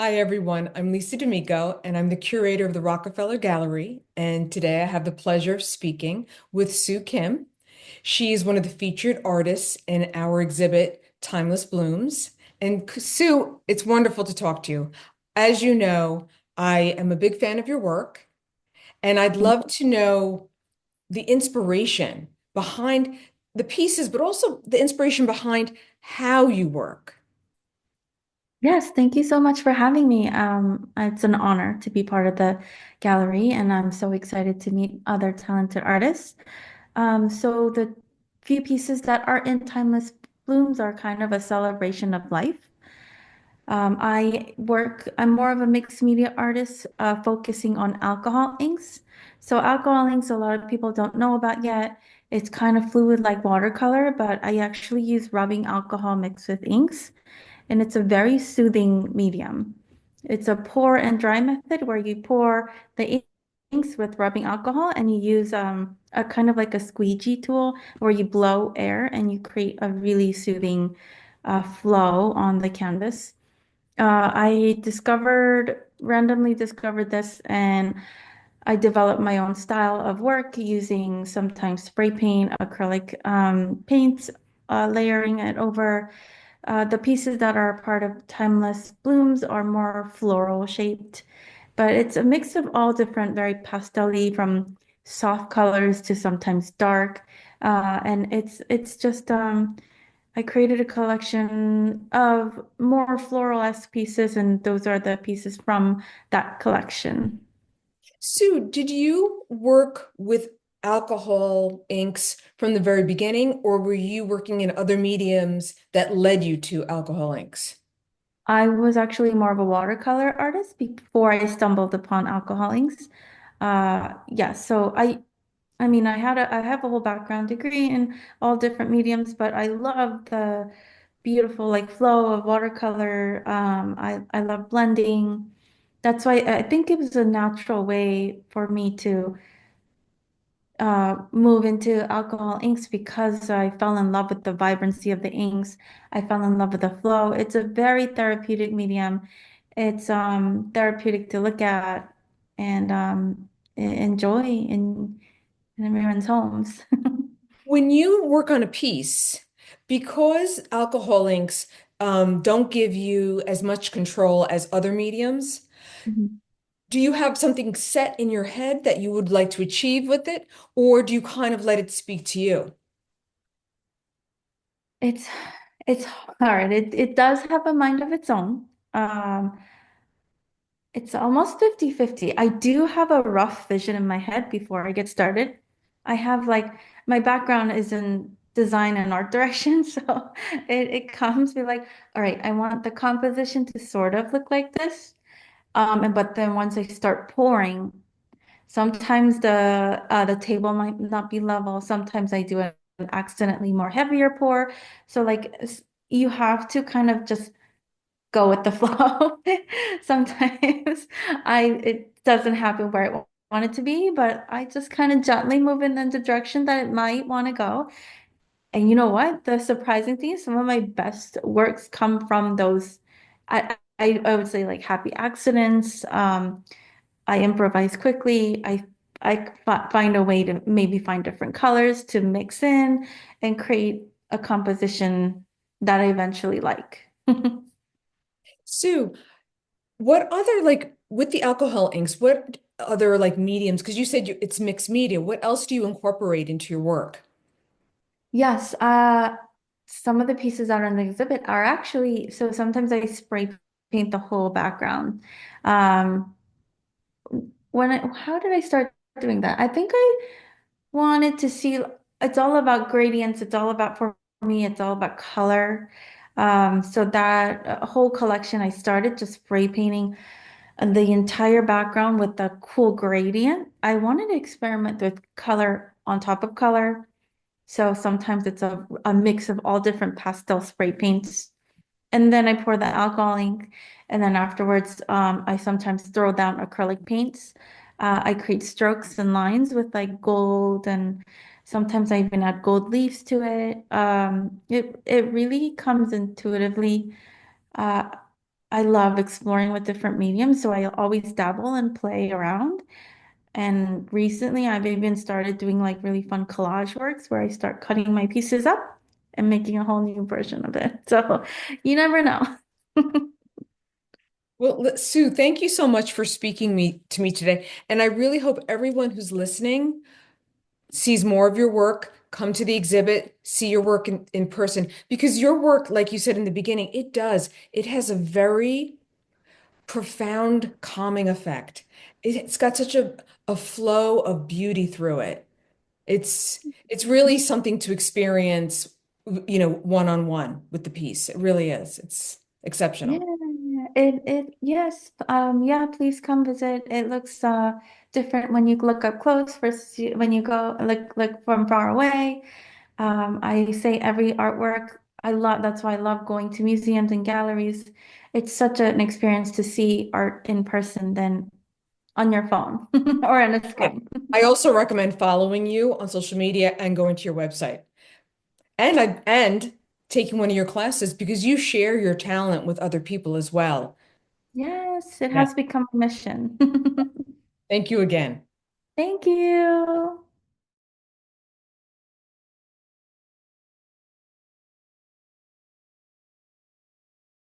Hi, everyone. I'm Lisa D'Amico, and I'm the curator of the Rockefeller Gallery. And today I have the pleasure of speaking with Soo Kim. She's one of the featured artists in our exhibit, Timeless Blooms. And Sue, it's wonderful to talk to you. As you know, I am a big fan of your work, and I'd love to know the inspiration behind the pieces, but also the inspiration behind how you work. Yes, thank you so much for having me. It's an honor to be part of the gallery, and I'm so excited to meet other talented artists. So the few pieces that are in Timeless Blooms are kind of a celebration of life. I'm more of a mixed media artist, focusing on alcohol inks. So alcohol inks, a lot of people don't know about yet. It's kind of fluid like watercolor, but I actually use rubbing alcohol mixed with inks, and it's a very soothing medium. It's a pour and dry method where you pour the inks with rubbing alcohol and you use a kind of like a squeegee tool where you blow air and you create a really soothing flow on the canvas. Randomly discovered this, and I developed my own style of work using sometimes spray paint, acrylic paints, layering it over. The pieces that are part of Timeless Blooms are more floral shaped, but it's a mix of all different, very pastel-y, from soft colors to sometimes dark. And it's just I created a collection of more floral-esque pieces, and those are the pieces from that collection. Sue, did you work with alcohol inks from the very beginning, or were you working in other mediums that led you to alcohol inks? I was actually more of a watercolor artist before I stumbled upon alcohol inks. Yeah, so I mean, I have a whole background degree in all different mediums, but I love the beautiful like flow of watercolor. I love blending. That's why I think it was a natural way for me to move into alcohol inks, because I fell in love with the vibrancy of the inks. I fell in love with the flow. It's a very therapeutic medium. It's therapeutic to look at and enjoy in everyone's homes. When you work on a piece, because alcohol inks don't give you as much control as other mediums, Mhm. do you have something set in your head that you would like to achieve with it, or do you kind of let it speak to you? It's it's hard. It does have a mind of its own. It's almost 50-50. I do have a rough vision in my head before I get started. I have like my background is in design and art direction, so it comes with like, all right, I want the composition to sort of look like this. And but then once I start pouring, sometimes the table might not be level. Sometimes I do an accidentally more heavier pour. So like you have to kind of just go with the flow. Sometimes it doesn't happen where I want it to be, but I just kind of gently move it in the direction that it might want to go. And you know what? The surprising thing is some of my best works come from those. I would say like happy accidents. I improvise quickly. I find a way to maybe find different colors to mix in and create a composition that I eventually like. Sue, what other like with the alcohol inks, what other like mediums? Because you said it's mixed media. What else do you incorporate into your work? Yes, some of the pieces that are in the exhibit are actually, so sometimes I spray paint the whole background. Um, how did I start doing that? I think I wanted to see, it's all about gradients. It's all about, for me, it's all about color. So that whole collection, I started just spray painting the entire background with a cool gradient. I wanted to experiment with color on top of color. So sometimes it's a mix of all different pastel spray paints. And then I pour the alcohol ink. And then afterwards, I sometimes throw down acrylic paints. I create strokes and lines with like gold, and sometimes I even add gold leaves to it. It really comes intuitively. Uh, I love exploring with different mediums, so I always dabble and play around. And recently, I've even started doing like really fun collage works where I start cutting my pieces up and making a whole new version of it. So you never know. Well, Sue, thank you so much for speaking to me today. And I really hope everyone who's listening sees more of your work, come to the exhibit, see your work in person, because your work, like you said in the beginning, it does. It has a very profound calming effect. It's got such a flow of beauty through it. It's really something to experience, one on one with the piece. It really is. It's Yeah, exceptional. yes. Yeah, please come visit. It looks different when you look up close versus when you go like from far away. I say every artwork I love. That's why I love going to museums and galleries. It's such an experience to see art in person than on your phone or on a I screen. I also recommend following you on social media and going to your website. And taking one of your classes because you share your talent with other people as well. Yes, it Yeah. has become a mission. Thank you again. Thank you.